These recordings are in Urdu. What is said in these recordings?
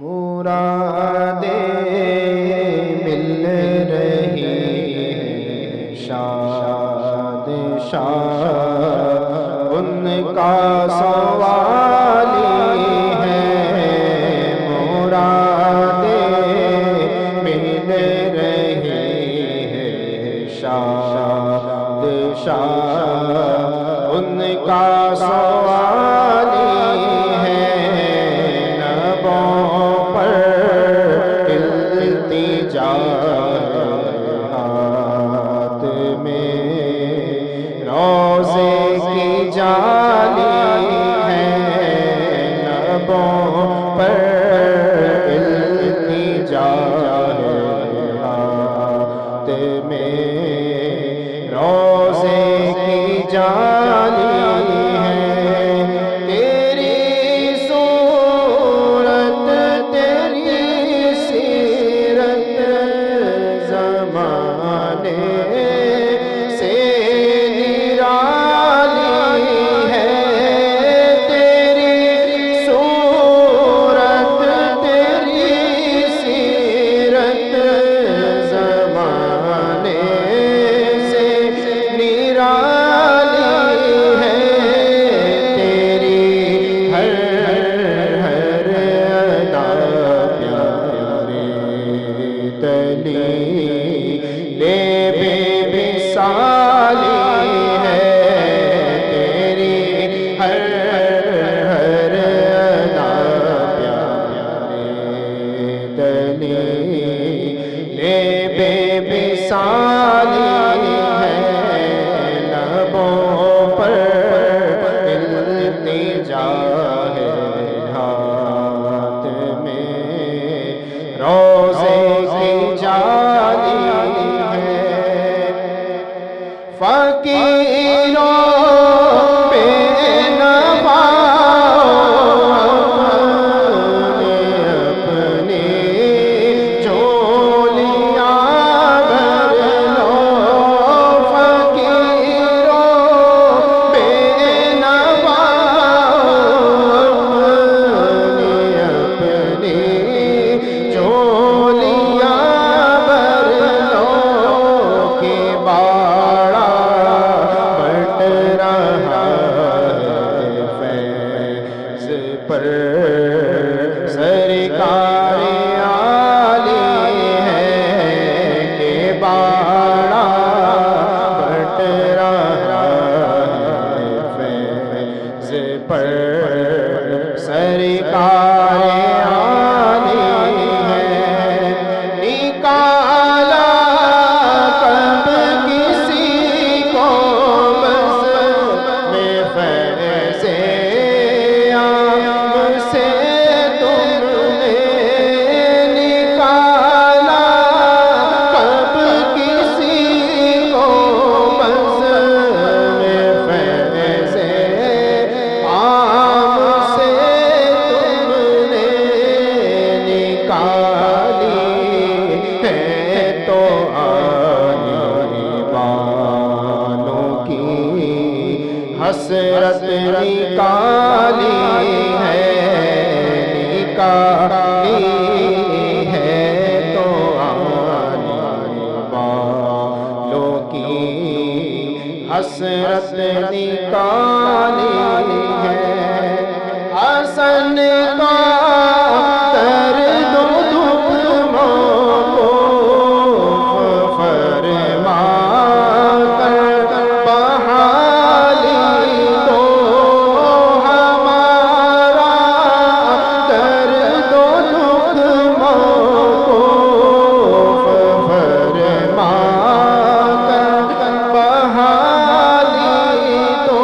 مرادیں مل رہی ہیں شاد شاد ان کا سوالی ہے مرادیں مل رہی ہیں شاد شاد ان کا سوالی ہاتھ میں روزے کی جالی ہے نبوں پر التجا ہے ہاتھ میں روزے کی جالی سرکار عالی ہے کہ باڑا بٹ رہا ہے فیض پر سرکار عالی ہے نکالا کب کسی کو بس میں فیض حسرت نکالی ہے نکالی ہے تو آنے والوں کی حسرت نکالی ہے حسن کا درد و دکھ موقوف فرما کر بحالی تو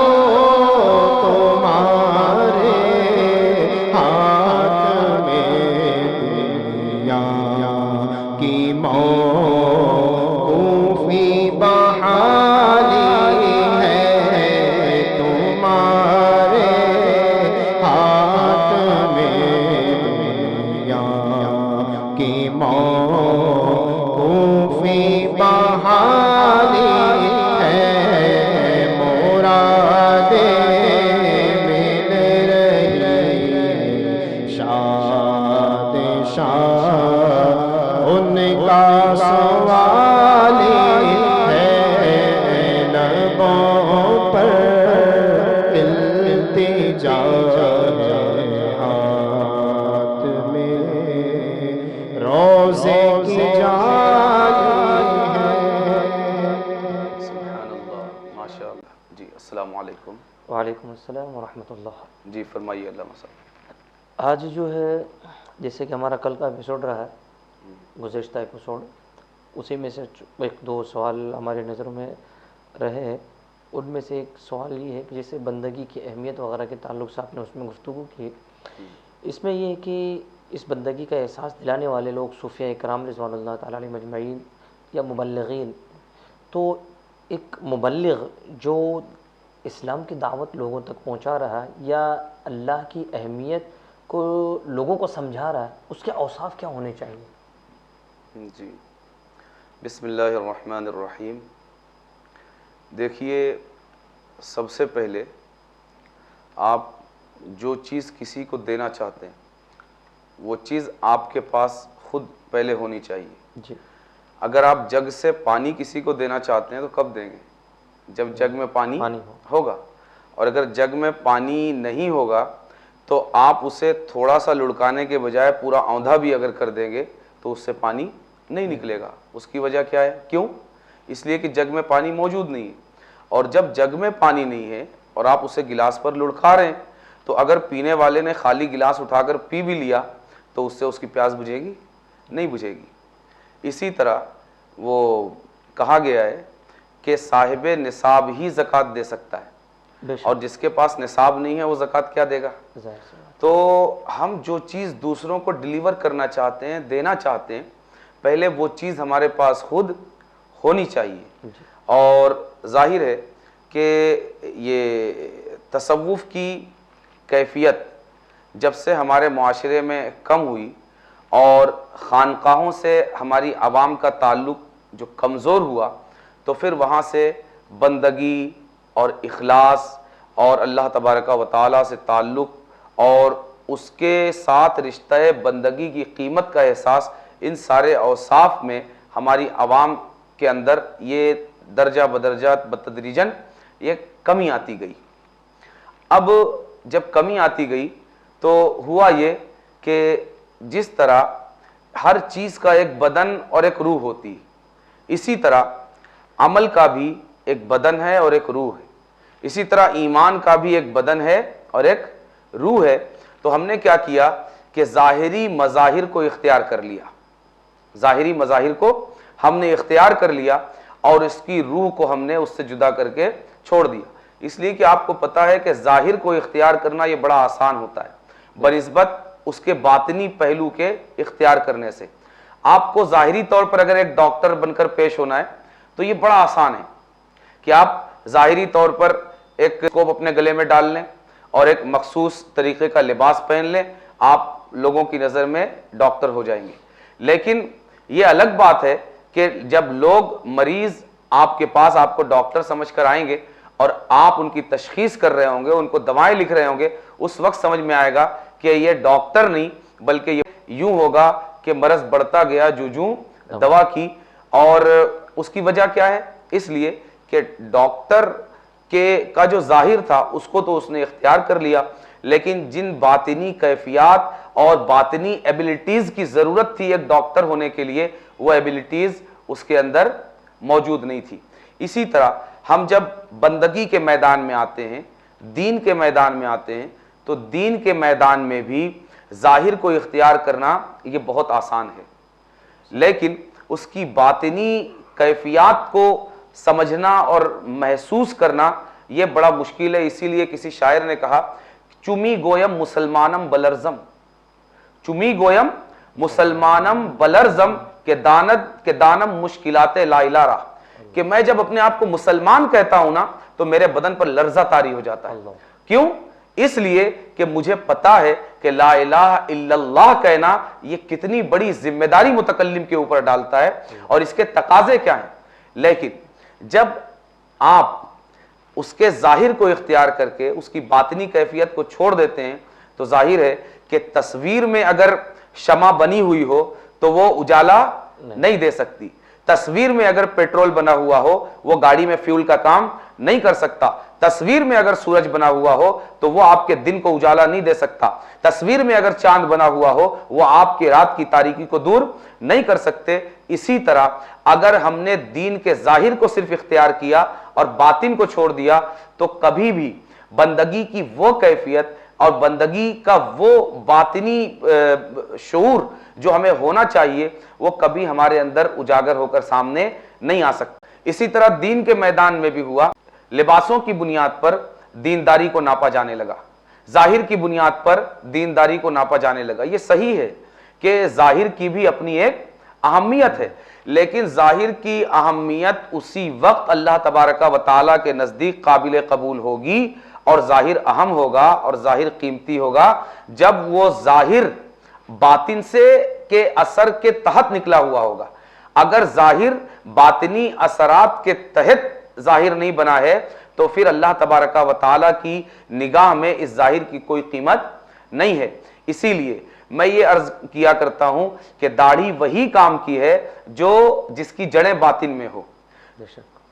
وعلیکم السلام ورحمۃ اللہ۔ جی فرمائیے، اللہ مسلم۔ آج جو ہے جیسے کہ ہمارا کل کا ایپیسوڈ رہا ہے، گزشتہ ایپیسوڈ، اسی میں سے ایک دو سوال ہمارے نظروں میں رہے ہیں۔ ان میں سے ایک سوال یہ ہے کہ جیسے بندگی کی اہمیت وغیرہ کے تعلق سے آپ نے اس میں گفتگو کی، اس میں یہ ہے کہ اس بندگی کا احساس دلانے والے لوگ صوفیاء کرام رضوان اللہ تعالیٰ علیہ مجمعین یا مبلغین، تو ایک مبلغ جو اسلام کی دعوت لوگوں تک پہنچا رہا ہے یا اللہ کی اہمیت کو لوگوں کو سمجھا رہا ہے، اس کے اوصاف کیا ہونے چاہیے؟ جی بسم اللہ الرحمن الرحیم۔ دیکھیے، سب سے پہلے آپ جو چیز کسی کو دینا چاہتے ہیں وہ چیز آپ کے پاس خود پہلے ہونی چاہیے۔ جی، اگر آپ جگ سے پانی کسی کو دینا چاہتے ہیں تو کب دیں گے؟ جب جگ میں پانی ہوگا، اور اگر جگ میں پانی نہیں ہوگا تو آپ اسے تھوڑا سا لڑکانے کے بجائے پورا اوندھا بھی اگر کر دیں گے تو اس سے پانی نہیں نکلے گا۔ اس کی وجہ کیا ہے؟ کیوں؟ اس لیے کہ جگ میں پانی موجود نہیں ہے، اور جب جگ میں پانی نہیں ہے اور آپ اسے گلاس پر لڑکا رہے ہیں تو اگر پینے والے نے خالی گلاس اٹھا کر پی بھی لیا تو اس سے اس کی پیاس بجھے گی؟ نہیں بجھے گی۔ اسی طرح وہ کہا گیا ہے کہ صاحب نصاب ہی زکوٰۃ دے سکتا ہے، اور جس کے پاس نصاب نہیں ہے وہ زکوٰۃ کیا دے گا؟ تو ہم جو چیز دوسروں کو ڈیلیور کرنا چاہتے ہیں، دینا چاہتے ہیں، پہلے وہ چیز ہمارے پاس خود ہونی چاہیے۔ اور ظاہر ہے کہ یہ تصوف کی کیفیت جب سے ہمارے معاشرے میں کم ہوئی اور خانقاہوں سے ہماری عوام کا تعلق جو کمزور ہوا، تو پھر وہاں سے بندگی اور اخلاص اور اللہ تبارک و تعالیٰ سے تعلق اور اس کے ساتھ رشتہ بندگی کی قیمت کا احساس، ان سارے اوصاف میں ہماری عوام کے اندر یہ درجہ بدرجہ بتدریجاً یہ کمی آتی گئی۔ اب جب کمی آتی گئی تو ہوا یہ کہ جس طرح ہر چیز کا ایک بدن اور ایک روح ہوتی ہے، اسی طرح عمل کا بھی ایک بدن ہے اور ایک روح ہے، اسی طرح ایمان کا بھی ایک بدن ہے اور ایک روح ہے۔ تو ہم نے کیا کیا کہ ظاہری مظاہر کو اختیار کر لیا، ظاہری مظاہر کو ہم نے اختیار کر لیا اور اس کی روح کو ہم نے اس سے جدا کر کے چھوڑ دیا۔ اس لیے کہ آپ کو پتہ ہے کہ ظاہر کو اختیار کرنا یہ بڑا آسان ہوتا ہے بنسبت اس کے باطنی پہلو کے اختیار کرنے سے۔ آپ کو ظاہری طور پر اگر ایک ڈاکٹر بن کر پیش ہونا ہے تو یہ بڑا آسان ہے کہ آپ ظاہری طور پر ایک اسکوپ اپنے گلے میں ڈال لیں اور ایک مخصوص طریقے کا لباس پہن لیں، آپ لوگوں کی نظر میں ڈاکٹر ہو جائیں گے۔ لیکن یہ الگ بات ہے کہ جب لوگ مریض آپ کے پاس آپ کو ڈاکٹر سمجھ کر آئیں گے اور آپ ان کی تشخیص کر رہے ہوں گے، ان کو دوائیں لکھ رہے ہوں گے، اس وقت سمجھ میں آئے گا کہ یہ ڈاکٹر نہیں بلکہ یہ یوں ہوگا کہ مرض بڑھتا گیا جو دوا کی۔ اور اس کی وجہ کیا ہے؟ اس لیے کہ ڈاکٹر کا جو ظاہر تھا اس کو تو اس نے اختیار کر لیا، لیکن جن باطنی کیفیات اور باطنی ایبلٹیز کی ضرورت تھی ایک ڈاکٹر ہونے کے لیے، وہ ایبلٹیز اس کے اندر موجود نہیں تھی۔ اسی طرح ہم جب بندگی کے میدان میں آتے ہیں، دین کے میدان میں آتے ہیں، تو دین کے میدان میں بھی ظاہر کو اختیار کرنا یہ بہت آسان ہے، لیکن اس کی باطنی کیفیات کو سمجھنا اور محسوس کرنا یہ بڑا مشکل ہے۔ اسی لیے کسی شاعر نے کہا، چمی گویم مسلمانم بلرزم، چمی گویم مسلمانم بلرزم کہ دانم مشکلات لا الہ را، کہ میں جب اپنے آپ کو مسلمان کہتا ہوں نا تو میرے بدن پر لرزہ طاری ہو جاتا ہے۔ کیوں؟ اس لیے کہ مجھے پتا ہے کہ لا الہ الا اللہ کہنا یہ کتنی بڑی ذمہ داری متکلم کے اوپر ڈالتا ہے اور اس کے تقاضے کیا ہیں۔ لیکن جب آپ اس کے ظاہر کو اختیار کر کے اس کی باطنی کیفیت کو چھوڑ دیتے ہیں تو ظاہر ہے کہ تصویر میں اگر شمع بنی ہوئی ہو تو وہ اجالا نہیں دے سکتی، تصویر میں اگر پیٹرول بنا ہوا ہو وہ گاڑی میں فیول کا کام نہیں کر سکتا، تصویر میں اگر سورج بنا ہوا ہو تو وہ آپ کے دن کو اجالا نہیں دے سکتا، تصویر میں اگر چاند بنا ہوا ہو وہ آپ کے رات کی تاریکی کو دور نہیں کر سکتے۔ اسی طرح اگر ہم نے دین کے ظاہر کو صرف اختیار کیا اور باطن کو چھوڑ دیا تو کبھی بھی بندگی کی وہ کیفیت اور بندگی کا وہ باطنی شعور جو ہمیں ہونا چاہیے وہ کبھی ہمارے اندر اجاگر ہو کر سامنے نہیں آ سکتا۔ اسی طرح دین کے میدان میں بھی ہوا، لباسوں کی بنیاد پر دینداری کو ناپا جانے لگا، ظاہر کی بنیاد پر دینداری کو ناپا جانے لگا۔ یہ صحیح ہے کہ ظاہر کی بھی اپنی ایک اہمیت ہے، لیکن ظاہر کی اہمیت اسی وقت اللہ تبارک و تعالیٰ کے نزدیک قابل قبول ہوگی اور ظاہر اہم ہوگا اور ظاہر قیمتی ہوگا جب وہ ظاہر باطن سے کے اثر کے تحت نکلا ہوا ہوگا۔ اگر ظاہر باطنی اثرات کے تحت ظاہر نہیں بنا ہے تو پھر اللہ تبارک و تعالیٰ کی نگاہ میں اس ظاہر کی کوئی قیمت نہیں ہے۔ اسی لیے میں یہ عرض کیا کرتا ہوں کہ داڑھی وہی کام کی ہے جو جس کی جڑیں باطن میں ہو،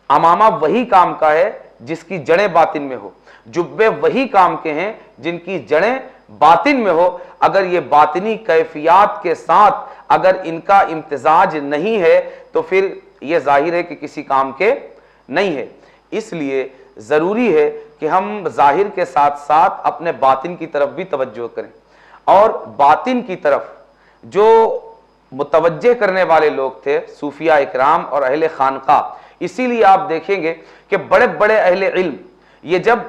امامہ وہی کام کا ہے جس کی جڑیں باطن میں ہو، جبے وہی کام کے ہیں جن کی جڑیں باطن میں ہو۔ اگر یہ باطنی کیفیات کے ساتھ اگر ان کا امتزاج نہیں ہے تو پھر یہ ظاہر ہے کہ کسی کام کے نہیں ہے۔ اس لیے ضروری ہے کہ ہم ظاہر کے ساتھ ساتھ اپنے باطن کی طرف بھی توجہ کریں، اور باطن کی طرف جو متوجہ کرنے والے لوگ تھے صوفیہ اکرام اور اہل خانقاہ، اسی لیے آپ دیکھیں گے کہ بڑے بڑے اہل علم یہ جب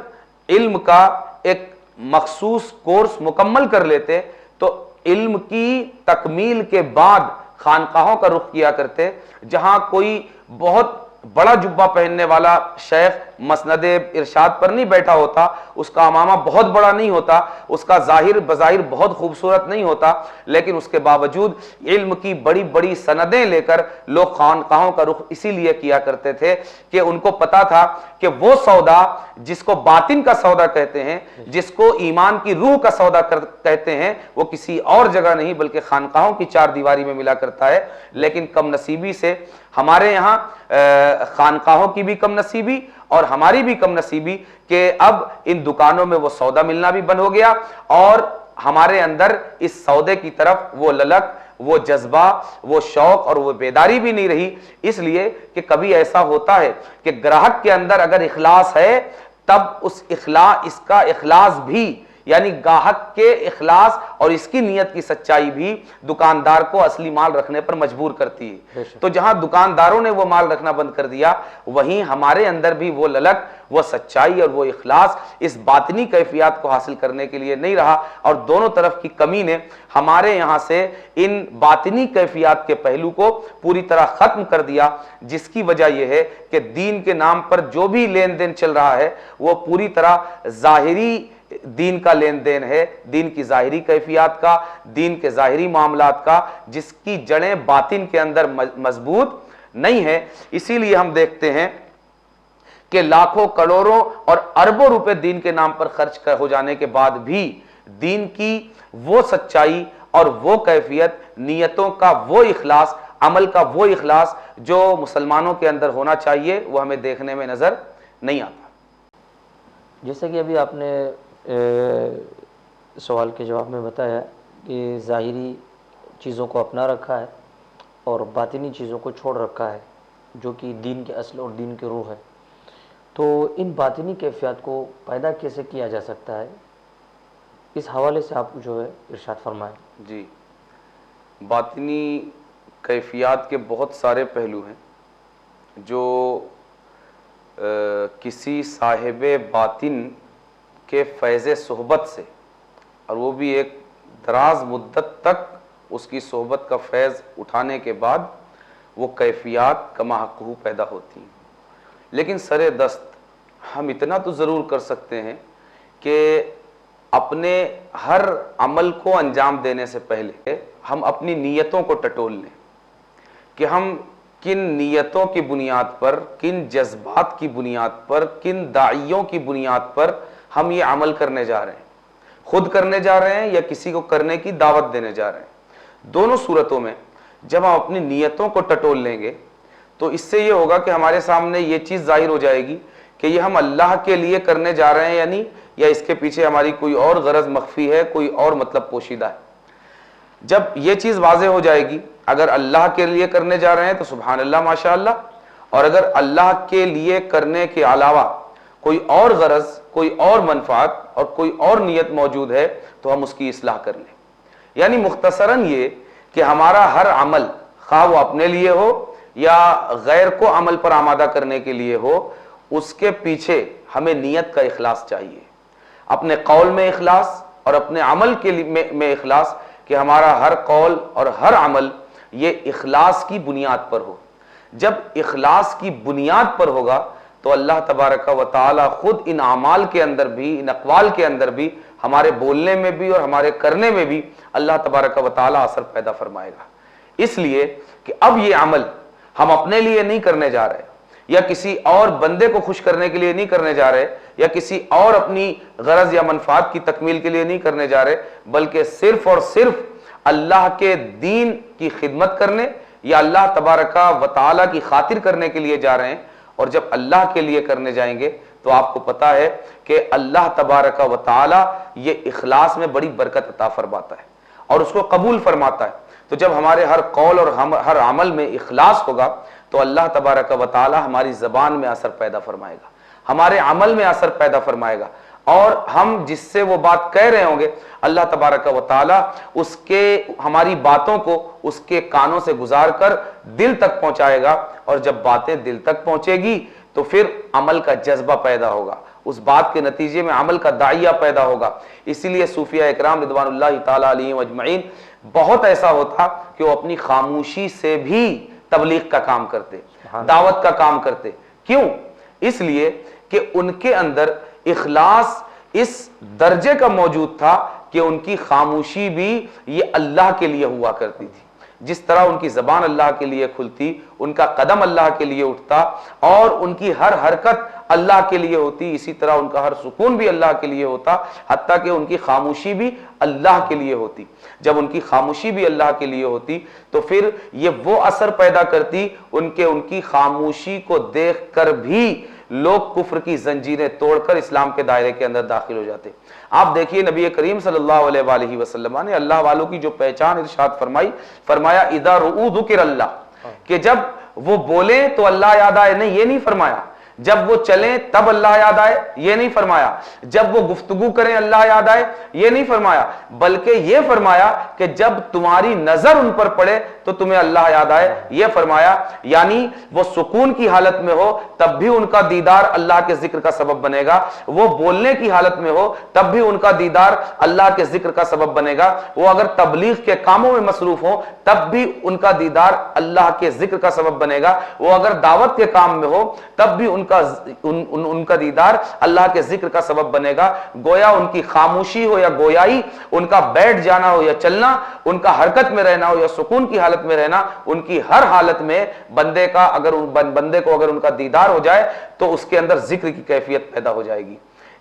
علم کا ایک مخصوص کورس مکمل کر لیتے تو علم کی تکمیل کے بعد خانقاہوں کا رخ کیا کرتے، جہاں کوئی بہت بڑا جبہ پہننے والا شیخ مسند ارشاد پر نہیں بیٹھا ہوتا، اس کا امامہ بہت بڑا نہیں ہوتا، اس کا ظاہر بظاہر بہت خوبصورت نہیں ہوتا، لیکن اس کے باوجود علم کی بڑی بڑی سندیں لے کر لوگ خانقاہوں کا رخ اسی لیے کیا کرتے تھے کہ ان کو پتا تھا کہ وہ سودا جس کو باطن کا سودا کہتے ہیں، جس کو ایمان کی روح کا سودا کہتے ہیں، وہ کسی اور جگہ نہیں بلکہ خانقاہوں کی چار دیواری میں ملا کرتا ہے۔ لیکن کم نصیبی سے ہمارے یہاں خانقاہوں کی بھی کم نصیبی اور ہماری بھی کم نصیبی کہ اب ان دکانوں میں وہ سودا ملنا بھی بند ہو گیا، اور ہمارے اندر اس سودے کی طرف وہ للک، وہ جذبہ، وہ شوق اور وہ بیداری بھی نہیں رہی۔ اس لیے کہ کبھی ایسا ہوتا ہے کہ گراہک کے اندر اگر اخلاص ہے تب اس کا اخلاص بھی، یعنی گاہک کے اخلاص اور اس کی نیت کی سچائی بھی دکاندار کو اصلی مال رکھنے پر مجبور کرتی ہے۔ تو جہاں دکانداروں نے وہ مال رکھنا بند کر دیا، وہیں ہمارے اندر بھی وہ للک، وہ سچائی اور وہ اخلاص اس باطنی کیفیات کو حاصل کرنے کے لیے نہیں رہا، اور دونوں طرف کی کمی نے ہمارے یہاں سے ان باطنی کیفیات کے پہلو کو پوری طرح ختم کر دیا، جس کی وجہ یہ ہے کہ دین کے نام پر جو بھی لین دین چل رہا ہے وہ پوری طرح ظاہری دین کا لین دین ہے، دین کی ظاہری کیفیات کا، دین کے ظاہری معاملات کا، جس کی جڑیں باطن کے اندر مضبوط نہیں ہے۔ اسی لیے ہم دیکھتے ہیں کہ لاکھوں کروڑوں اور اربوں روپے دین کے نام پر خرچ ہو جانے کے بعد بھی دین کی وہ سچائی اور وہ کیفیت، نیتوں کا وہ اخلاص، عمل کا وہ اخلاص جو مسلمانوں کے اندر ہونا چاہیے، وہ ہمیں دیکھنے میں نظر نہیں آتا۔ جیسا کہ ابھی آپ نے سوال کے جواب میں بتایا کہ ظاہری چیزوں کو اپنا رکھا ہے اور باطنی چیزوں کو چھوڑ رکھا ہے، جو کہ دین کے اصل اور دین کے روح ہے، تو ان باطنی کیفیات کو پیدا کیسے کیا جا سکتا ہے، اس حوالے سے آپ جو ہے ارشاد فرمائیں۔ جی، باطنی کیفیات کے بہت سارے پہلو ہیں جو کسی صاحب باطن کے فیض صحبت سے، اور وہ بھی ایک دراز مدت تک اس کی صحبت کا فیض اٹھانے کے بعد وہ کیفیات کما حقہ پیدا ہوتی ہیں۔ لیکن سر دست ہم اتنا تو ضرور کر سکتے ہیں کہ اپنے ہر عمل کو انجام دینے سے پہلے ہم اپنی نیتوں کو ٹٹول لیں کہ ہم کن نیتوں کی بنیاد پر، کن جذبات کی بنیاد پر، کن داعیوں کی بنیاد پر ہم یہ عمل کرنے جا رہے ہیں، خود کرنے جا رہے ہیں یا کسی کو کرنے کی دعوت دینے جا رہے ہیں۔ دونوں صورتوں میں جب ہم اپنی نیتوں کو ٹٹول لیں گے تو اس سے یہ ہوگا کہ ہمارے سامنے یہ چیز ظاہر ہو جائے گی کہ یہ ہم اللہ کے لیے کرنے جا رہے ہیں یا نہیں، یا اس کے پیچھے ہماری کوئی اور غرض مخفی ہے، کوئی اور مطلب پوشیدہ ہے۔ جب یہ چیز واضح ہو جائے گی، اگر اللہ کے لیے کرنے جا رہے ہیں تو سبحان اللہ ماشاء اللہ، اور اگر اللہ کے لیے کرنے کے علاوہ کوئی اور غرض، کوئی اور منفعت اور کوئی اور نیت موجود ہے تو ہم اس کی اصلاح کر لیں. یعنی مختصراً یہ کہ ہمارا ہر عمل خواہ وہ اپنے لیے ہو یا غیر کو عمل پر آمادہ کرنے کے لیے ہو، اس کے پیچھے ہمیں نیت کا اخلاص چاہیے، اپنے قول میں اخلاص اور اپنے عمل کے میں اخلاص، کہ ہمارا ہر قول اور ہر عمل یہ اخلاص کی بنیاد پر ہو. جب اخلاص کی بنیاد پر ہوگا تو اللہ تبارک و تعالی خود ان اعمال کے اندر بھی، ان اقوال کے اندر بھی، ہمارے بولنے میں بھی اور ہمارے کرنے میں بھی اللہ تبارک و تعالی اثر پیدا فرمائے گا. اس لیے کہ اب یہ عمل ہم اپنے لیے نہیں کرنے جا رہے، یا کسی اور بندے کو خوش کرنے کے لیے نہیں کرنے جا رہے، یا کسی اور اپنی غرض یا منفعت کی تکمیل کے لیے نہیں کرنے جا رہے، بلکہ صرف اور صرف اللہ کے دین کی خدمت کرنے یا اللہ تبارک و تعالی کی خاطر کرنے کے لیے جا رہے ہیں. اور جب اللہ کے لیے کرنے جائیں گے تو آپ کو پتا ہے کہ اللہ تبارک و تعالی یہ اخلاص میں بڑی برکت عطا فرماتا ہے اور اس کو قبول فرماتا ہے. تو جب ہمارے ہر قول اور ہر عمل میں اخلاص ہوگا تو اللہ تبارک و تعالی ہماری زبان میں اثر پیدا فرمائے گا، ہمارے عمل میں اثر پیدا فرمائے گا، اور ہم جس سے وہ بات کہہ رہے ہوں گے اللہ تبارک و تعالی اس کے ہماری باتوں کو اس کے کانوں سے گزار کر دل تک پہنچائے گا. اور جب باتیں دل تک پہنچے گی تو پھر عمل کا جذبہ پیدا ہوگا، اس بات کے نتیجے میں عمل کا داعیہ پیدا ہوگا. اسی لیے صوفیاء اکرام رضوان اللہ تعالی علیہم اجمعین بہت ایسا ہوتا کہ وہ اپنی خاموشی سے بھی تبلیغ کا کام کرتے، دعوت کا کام کرتے. کیوں؟ اس لیے کہ ان کے اندر اخلاص اس درجے کا موجود تھا کہ ان کی خاموشی بھی یہ اللہ کے لیے ہوا کرتی تھی. جس طرح ان کی زبان اللہ کے لیے کھلتی، ان کا قدم اللہ کے لیے اٹھتا اور ان کی ہر حرکت اللہ کے لیے ہوتی، اسی طرح ان کا ہر سکون بھی اللہ کے لیے ہوتا، حتیٰ کہ ان کی خاموشی بھی اللہ کے لیے ہوتی. جب ان کی خاموشی بھی اللہ کے لیے ہوتی تو پھر یہ وہ اثر پیدا کرتی ان کی خاموشی کو دیکھ کر بھی لوگ کفر کی زنجیریں توڑ کر اسلام کے دائرے کے اندر داخل ہو جاتے. آپ دیکھیے نبی کریم صلی اللہ علیہ وآلہ وسلم نے اللہ والوں کی جو پہچان ارشاد فرمایا اذا رؤوا ذکر اللہ، کہ جب وہ بولیں تو اللہ یاد آئے. نہیں، یہ نہیں فرمایا جب وہ چلیں تب اللہ یاد آئے، یہ نہیں فرمایا جب وہ گفتگو کریں اللہ یاد آئے، یہ نہیں فرمایا، بلکہ یہ فرمایا کہ جب تمہاری نظر ان پر پڑے تو تمہیں اللہ یاد آئے، یہ فرمایا. یعنی وہ سکون کی حالت میں ہو تب بھی ان کا دیدار اللہ کے ذکر کا سبب بنے گا، وہ بولنے کی حالت میں ہو تب بھی ان کا دیدار اللہ کے ذکر کا سبب بنے گا، وہ اگر تبلیغ کے کاموں میں مصروف ہو تب بھی ان کا دیدار اللہ کے ذکر کا سبب بنے گا، وہ اگر دعوت کے کام میں ہو تب بھی ان کا دیدار اللہ کے ذکر کا سبب بنے گا. گویا ان کی خاموشی ہو یا گویائی، ان کا بیٹھ جانا ہو یا چلنا، ان کا حرکت میں رہنا ہو یا سکون کی حالت میں رہنا، ان کی ہر حالت میں بندے کو اگر ان کا دیدار ہو جائے تو اس کے اندر ذکر کی کیفیت پیدا ہو جائے گی.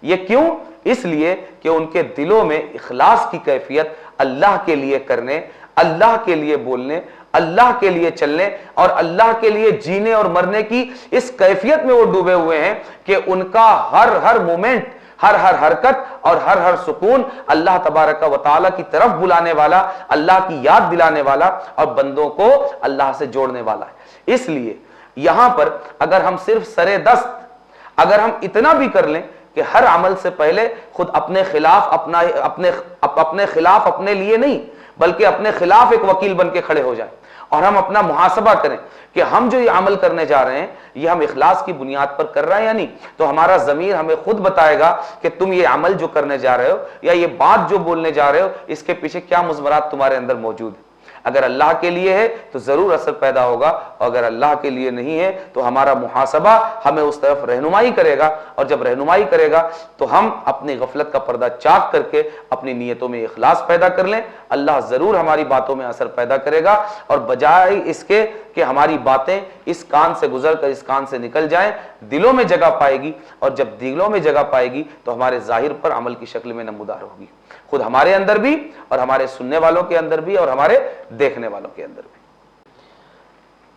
یہ کیوں؟ اس لیے کہ ان کے دلوں میں اخلاص کی کیفیت، اللہ کے لیے کرنے، اللہ کے لیے بولنے، اللہ کے لیے چلنے اور اللہ کے لیے جینے اور مرنے کی اس کیفیت میں وہ ڈوبے ہوئے ہیں کہ ان کا ہر مومنٹ، ہر حرکت اور ہر سکون اللہ تبارک و تعالی کی طرف بلانے والا، اللہ کی یاد دلانے والا اور بندوں کو اللہ سے جوڑنے والا ہے. اس لیے یہاں پر اگر ہم صرف سرے دست اگر ہم اتنا بھی کر لیں کہ ہر عمل سے پہلے خود اپنے خلاف اپنے لیے نہیں بلکہ اپنے خلاف ایک وکیل بن کے کھڑے ہو جائیں اور ہم اپنا محاسبہ کریں کہ ہم جو یہ عمل کرنے جا رہے ہیں یہ ہم اخلاص کی بنیاد پر کر رہے ہیں یا نہیں، تو ہمارا ضمیر ہمیں خود بتائے گا کہ تم یہ عمل جو کرنے جا رہے ہو یا یہ بات جو بولنے جا رہے ہو اس کے پیچھے کیا مضمرات تمہارے اندر موجود ہیں. اگر اللہ کے لیے ہے تو ضرور اثر پیدا ہوگا، اور اگر اللہ کے لیے نہیں ہے تو ہمارا محاسبہ ہمیں اس طرف رہنمائی کرے گا، اور جب رہنمائی کرے گا تو ہم اپنی غفلت کا پردہ چاک کر کے اپنی نیتوں میں اخلاص پیدا کر لیں. اللہ ضرور ہماری باتوں میں اثر پیدا کرے گا، اور بجائے اس کے کہ ہماری باتیں اس کان سے گزر کر اس کان سے نکل جائیں، دلوں میں جگہ پائے گی، اور جب دلوں میں جگہ پائے گی تو ہمارے ظاہر پر عمل کی شکل میں نمودار ہوگی، خود ہمارے اندر بھی اور ہمارے سننے والوں کے اندر بھی اور ہمارے دیکھنے والوں کے اندر بھی.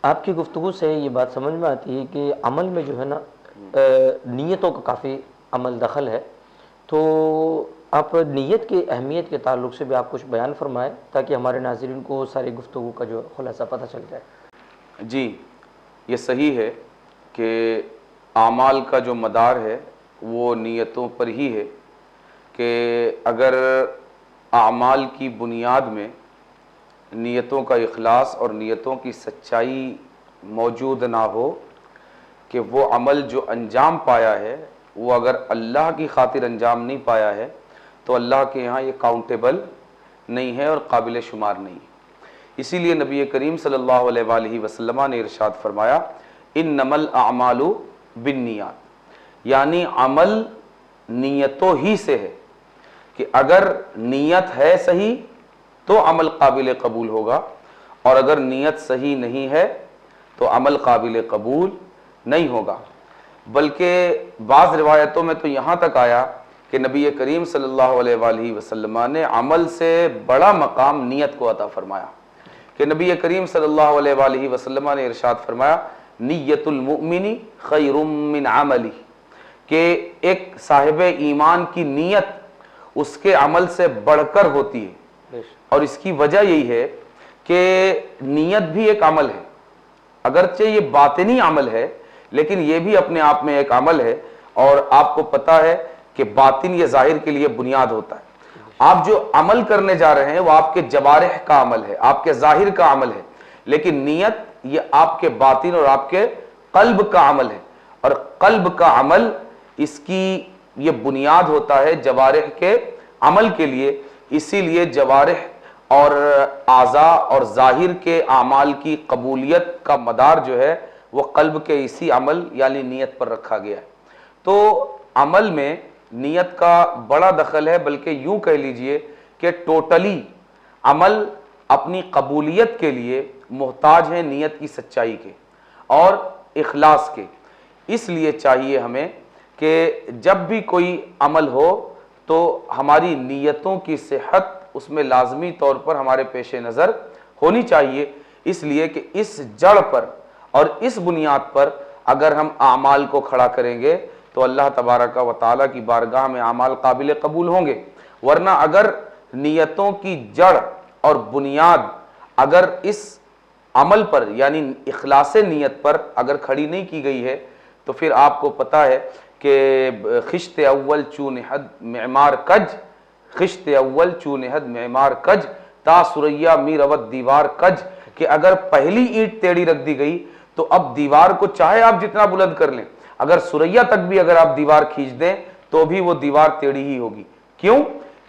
آپ کی گفتگو سے یہ بات سمجھ میں آتی ہے کہ عمل میں جو ہے نا نیتوں کا کافی عمل دخل ہے، تو آپ نیت کی اہمیت کے تعلق سے بھی آپ کچھ بیان فرمائیں تاکہ ہمارے ناظرین کو ساری گفتگو کا جو خلاصہ پتہ چل جائے. جی، یہ صحیح ہے کہ اعمال کا جو مدار ہے وہ نیتوں پر ہی ہے کہ اگر اعمال کی بنیاد میں نیتوں کا اخلاص اور نیتوں کی سچائی موجود نہ ہو کہ وہ عمل جو انجام پایا ہے وہ اگر اللہ کی خاطر انجام نہیں پایا ہے تو اللہ کے یہاں یہ کاؤنٹیبل نہیں ہے اور قابل شمار نہیں ہے۔ اسی لیے نبی کریم صلی اللہ علیہ وآلہ وسلم نے ارشاد فرمایا انما الاعمال بالنیات، یعنی عمل نیتوں ہی سے ہے، کہ اگر نیت ہے صحیح تو عمل قابل قبول ہوگا، اور اگر نیت صحیح نہیں ہے تو عمل قابل قبول نہیں ہوگا۔ بلکہ بعض روایتوں میں تو یہاں تک آیا کہ نبی کریم صلی اللہ علیہ وآلہ وسلم نے عمل سے بڑا مقام نیت کو عطا فرمایا، کہ نبی کریم صلی اللہ علیہ وآلہ وسلم نے ارشاد فرمایا نیت المؤمن خیر من عملی، کہ ایک صاحب ایمان کی نیت اس کے عمل سے بڑھ کر ہوتی ہے، اور اس کی وجہ یہی ہے کہ نیت بھی ایک عمل ہے، اگرچہ یہ باطنی عمل ہے لیکن یہ بھی اپنے آپ میں ایک عمل ہے، اور آپ کو پتہ ہے کہ باطن یہ ظاہر کے لیے بنیاد ہوتا ہے۔ آپ جو عمل کرنے جا رہے ہیں وہ آپ کے جوارح کا عمل ہے، آپ کے ظاہر کا عمل ہے، لیکن نیت یہ آپ کے باطن اور آپ کے قلب کا عمل ہے، اور قلب کا عمل اس کی یہ بنیاد ہوتا ہے جوارح کے عمل کے لیے۔ اسی لیے جوارح اور اعضاء اور ظاہر کے اعمال کی قبولیت کا مدار جو ہے وہ قلب کے اسی عمل یعنی نیت پر رکھا گیا ہے۔ تو عمل میں نیت کا بڑا دخل ہے، بلکہ یوں کہہ لیجئے کہ ٹوٹلی عمل اپنی قبولیت کے لیے محتاج ہے نیت کی سچائی کے اور اخلاص کے۔ اس لیے چاہیے ہمیں کہ جب بھی کوئی عمل ہو تو ہماری نیتوں کی صحت اس میں لازمی طور پر ہمارے پیش نظر ہونی چاہیے، اس لیے کہ اس جڑ پر اور اس بنیاد پر اگر ہم اعمال کو کھڑا کریں گے تو اللہ تبارک و تعالیٰ کی بارگاہ میں اعمال قابل قبول ہوں گے۔ ورنہ اگر نیتوں کی جڑ اور بنیاد اگر اس عمل پر یعنی اخلاص نیت پر اگر کھڑی نہیں کی گئی ہے تو پھر آپ کو پتہ ہے کہ خشت اول چونہد معمار کج، خشت اول چونہد معمار کج تا سریا می روت دیوار کج، کہ اگر پہلی اینٹ ٹیڑھی رکھ دی گئی تو اب دیوار کو چاہے آپ جتنا بلند کر لیں، اگر سریا تک بھی اگر آپ دیوار کھینچ دیں تو بھی وہ دیوار ٹیڑھی ہی ہوگی۔ کیوں؟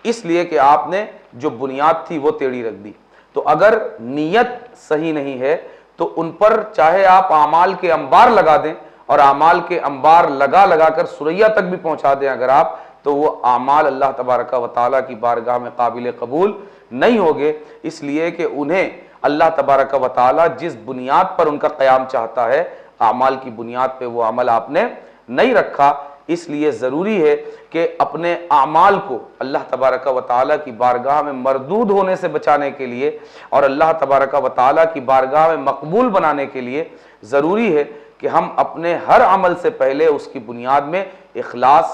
اس لیے کہ آپ نے جو بنیاد تھی وہ ٹیڑھی رکھ دی۔ تو اگر نیت صحیح نہیں ہے تو ان پر چاہے آپ اعمال کے انبار لگا دیں، اور اعمال کے انبار لگا لگا کر سریا تک بھی پہنچا دیں اگر آپ، تو وہ اعمال اللہ تبارک و تعالیٰ کی بارگاہ میں قابل قبول نہیں ہوگے، اس لیے کہ انہیں اللہ تبارک و تعالیٰ جس بنیاد پر ان کا قیام چاہتا ہے اعمال کی بنیاد پہ وہ عمل آپ نے نہیں رکھا۔ اس لیے ضروری ہے کہ اپنے اعمال کو اللہ تبارک و تعالیٰ کی بارگاہ میں مردود ہونے سے بچانے کے لیے اور اللہ تبارک و تعالیٰ کی بارگاہ میں مقبول بنانے کے لیے ضروری ہے کہ ہم اپنے ہر عمل سے پہلے اس کی بنیاد میں اخلاص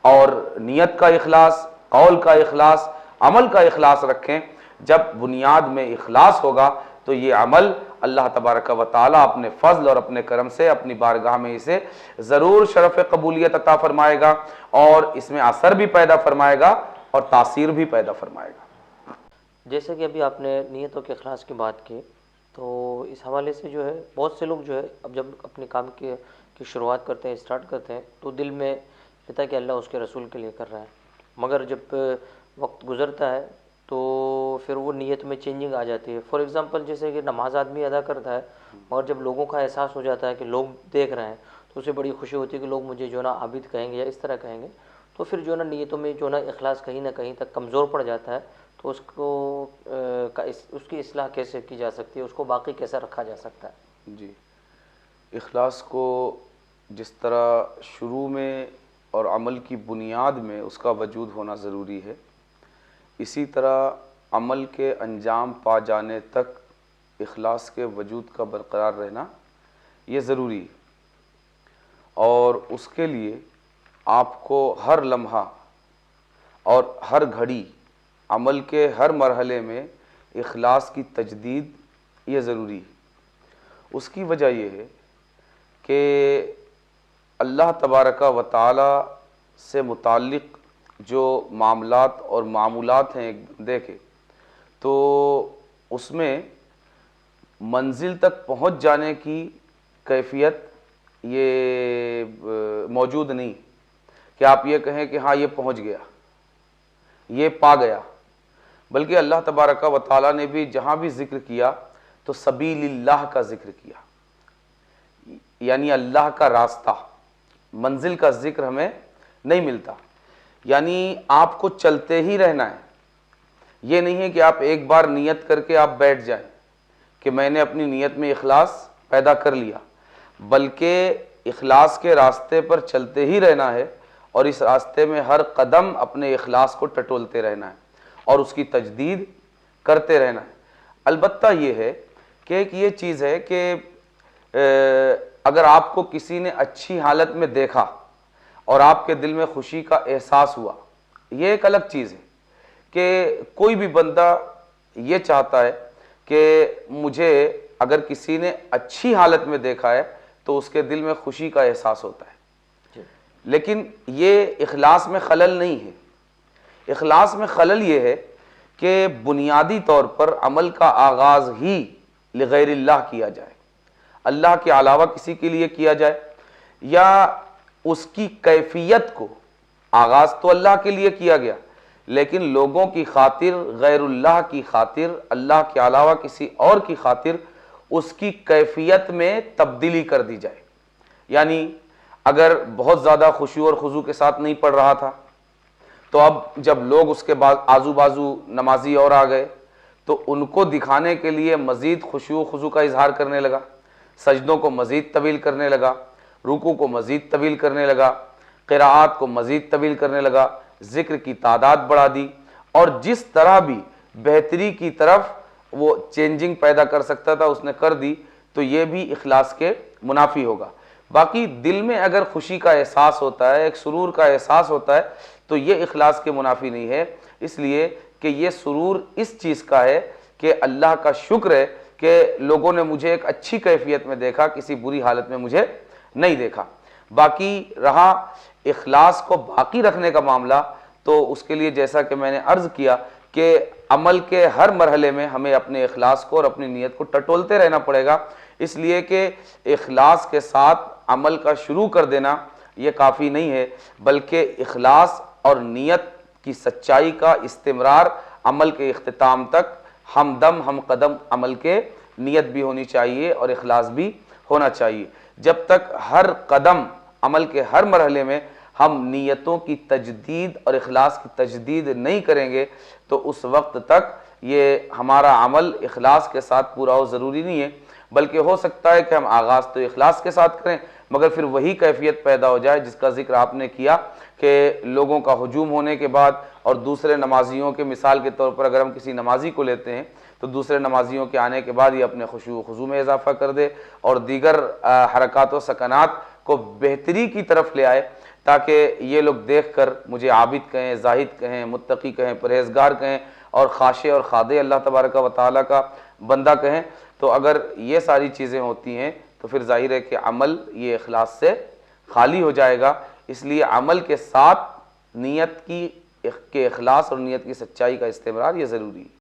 اور نیت کا اخلاص، قول کا اخلاص، عمل کا اخلاص رکھیں۔ جب بنیاد میں اخلاص ہوگا تو یہ عمل اللہ تبارک و تعالیٰ اپنے فضل اور اپنے کرم سے اپنی بارگاہ میں اسے ضرور شرف قبولیت عطا فرمائے گا، اور اس میں اثر بھی پیدا فرمائے گا اور تاثیر بھی پیدا فرمائے گا۔ جیسے کہ ابھی آپ نے نیت و کے اخلاص کی بات کی، تو اس حوالے سے جو ہے بہت سے لوگ جو ہے اب جب اپنے کام کی شروعات کرتے ہیں، اسٹارٹ کرتے ہیں، تو دل میں رہتا ہے کہ اللہ اس کے رسول کے لیے کر رہا ہے، مگر جب وقت گزرتا ہے تو پھر وہ نیت میں چینجنگ آ جاتی ہے۔ فار ایگزامپل جیسے کہ نماز آدمی ادا کرتا ہے، اور جب لوگوں کا احساس ہو جاتا ہے کہ لوگ دیکھ رہے ہیں تو اسے بڑی خوشی ہوتی ہے کہ لوگ مجھے جو نا عابد کہیں گے یا اس طرح کہیں گے، تو پھر جو نا نیتوں میں جو نا اخلاص کہیں نہ کہیں تک کمزور پڑ جاتا ہے۔ تو اس کو اس کی اصلاح کیسے کی جا سکتی ہے، اس کو باقی کیسے رکھا جا سکتا ہے؟ جی، اخلاص کو جس طرح شروع میں اور عمل کی بنیاد میں اس کا وجود ہونا ضروری ہے، اسی طرح عمل کے انجام پا جانے تک اخلاص کے وجود کا برقرار رہنا یہ ضروری ہے، اور اس کے لیے آپ کو ہر لمحہ اور ہر گھڑی عمل کے ہر مرحلے میں اخلاص کی تجدید یہ ضروری ہے۔ اس کی وجہ یہ ہے کہ اللہ تبارک و تعالی سے متعلق جو معاملات اور معمولات ہیں ایک بندے کے، تو اس میں منزل تک پہنچ جانے کی کیفیت یہ موجود نہیں کہ آپ یہ کہیں کہ ہاں یہ پہنچ گیا، یہ پا گیا، بلکہ اللہ تبارک و تعالیٰ نے بھی جہاں بھی ذکر کیا تو سبیل اللہ کا ذکر کیا، یعنی اللہ کا راستہ، منزل کا ذکر ہمیں نہیں ملتا۔ یعنی آپ کو چلتے ہی رہنا ہے، یہ نہیں ہے کہ آپ ایک بار نیت کر کے آپ بیٹھ جائیں کہ میں نے اپنی نیت میں اخلاص پیدا کر لیا، بلکہ اخلاص کے راستے پر چلتے ہی رہنا ہے، اور اس راستے میں ہر قدم اپنے اخلاص کو ٹٹولتے رہنا ہے اور اس کی تجدید کرتے رہنا ہے۔ البتہ یہ ہے کہ ایک یہ چیز ہے کہ اگر آپ کو کسی نے اچھی حالت میں دیکھا اور آپ کے دل میں خوشی کا احساس ہوا، یہ ایک الگ چیز ہے کہ کوئی بھی بندہ یہ چاہتا ہے کہ مجھے اگر کسی نے اچھی حالت میں دیکھا ہے تو اس کے دل میں خوشی کا احساس ہوتا ہے، لیکن یہ اخلاص میں خلل نہیں ہے۔ اخلاص میں خلل یہ ہے کہ بنیادی طور پر عمل کا آغاز ہی لغیر اللہ کیا جائے، اللہ کے علاوہ کسی کے لیے کیا جائے، یا اس کی کیفیت کو آغاز تو اللہ کے لیے کیا گیا لیکن لوگوں کی خاطر، غیر اللہ کی خاطر، اللہ کے علاوہ کسی اور کی خاطر اس کی کیفیت میں تبدیلی کر دی جائے۔ یعنی اگر بہت زیادہ خشوع اور خضوع کے ساتھ نہیں پڑھ رہا تھا تو اب جب لوگ اس کے بعد آزو بازو نمازی اور آ گئے تو ان کو دکھانے کے لیے مزید خشوع و خضوع کا اظہار کرنے لگا، سجدوں کو مزید طویل کرنے لگا، رکوع کو مزید طویل کرنے لگا، قراءات کو مزید طویل کرنے لگا، ذکر کی تعداد بڑھا دی، اور جس طرح بھی بہتری کی طرف وہ چینجنگ پیدا کر سکتا تھا اس نے کر دی، تو یہ بھی اخلاص کے منافی ہوگا۔ باقی دل میں اگر خوشی کا احساس ہوتا ہے، ایک سرور کا احساس ہوتا ہے، تو یہ اخلاص کے منافی نہیں ہے، اس لیے کہ یہ سرور اس چیز کا ہے کہ اللہ کا شکر ہے کہ لوگوں نے مجھے ایک اچھی کیفیت میں دیکھا، کسی بری حالت میں مجھے نہیں دیکھا۔ باقی رہا اخلاص کو باقی رکھنے کا معاملہ، تو اس کے لیے جیسا کہ میں نے عرض کیا کہ عمل کے ہر مرحلے میں ہمیں اپنے اخلاص کو اور اپنی نیت کو ٹٹولتے رہنا پڑے گا، اس لیے کہ اخلاص کے ساتھ عمل کا شروع کر دینا یہ کافی نہیں ہے، بلکہ اخلاص اور نیت کی سچائی کا استمرار عمل کے اختتام تک ہم دم ہم قدم عمل کے نیت بھی ہونی چاہیے اور اخلاص بھی ہونا چاہیے۔ جب تک ہر قدم عمل کے ہر مرحلے میں ہم نیتوں کی تجدید اور اخلاص کی تجدید نہیں کریں گے تو اس وقت تک یہ ہمارا عمل اخلاص کے ساتھ پورا ہو ضروری نہیں ہے، بلکہ ہو سکتا ہے کہ ہم آغاز تو اخلاص کے ساتھ کریں مگر پھر وہی کیفیت پیدا ہو جائے جس کا ذکر آپ نے کیا کہ لوگوں کا ہجوم ہونے کے بعد اور دوسرے نمازیوں کے مثال کے طور پر اگر ہم کسی نمازی کو لیتے ہیں تو دوسرے نمازیوں کے آنے کے بعد یہ اپنے خشوع و خضوع میں اضافہ کر دے اور دیگر حرکات و سکنات کو بہتری کی طرف لے آئے تاکہ یہ لوگ دیکھ کر مجھے عابد کہیں، زاہد کہیں، متقی کہیں، پرہیزگار کہیں اور خاشع اور خاضع اللہ تبارک و تعالیٰ کا بندہ کہیں۔ تو اگر یہ ساری چیزیں ہوتی ہیں تو پھر ظاہر ہے کہ عمل یہ اخلاص سے خالی ہو جائے گا، اس لیے عمل کے ساتھ نیت کی اخلاص اور نیت کی سچائی کا استمرار یہ ضروری ہے۔